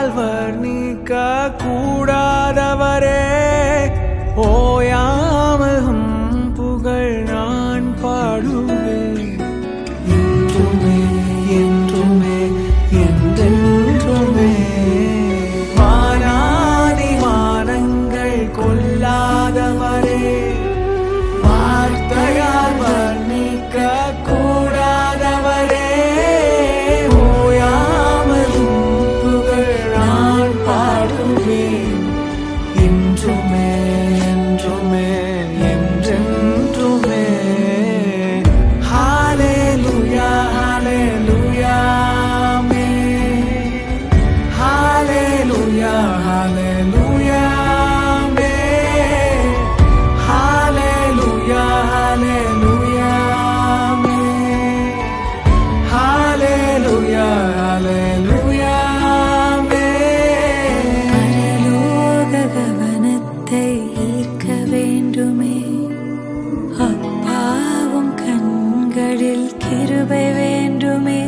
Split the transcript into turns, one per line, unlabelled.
வார்த்தையால் வர்ணிக்க கூடாதவரே ஓயாமல் புகழ் நான் பாடுவேன் என்றுமே என்றுமே என்றென்றுமே வானாதி வானங்கள் கொள்ளாதவரே வார்த்தையால் வர்ணிக்க கூடாதவரே ஓயாமல் புகழ் நான் பாடுவேன் என்றுமே என்றுமே என்றென்றுமே ஹalleluya ஹalleluya ஆமென் ஹalleluya ஹalleluya ஆமென் ஹalleluya ஹalleluya ஆமென் ஹalleluya ஹalleluya ஆமென்
பரலோக கவனத்தை ஈர்க்க வேண்டுமே அப்பாவும் கண்களில் கிருபை வேண்டுமே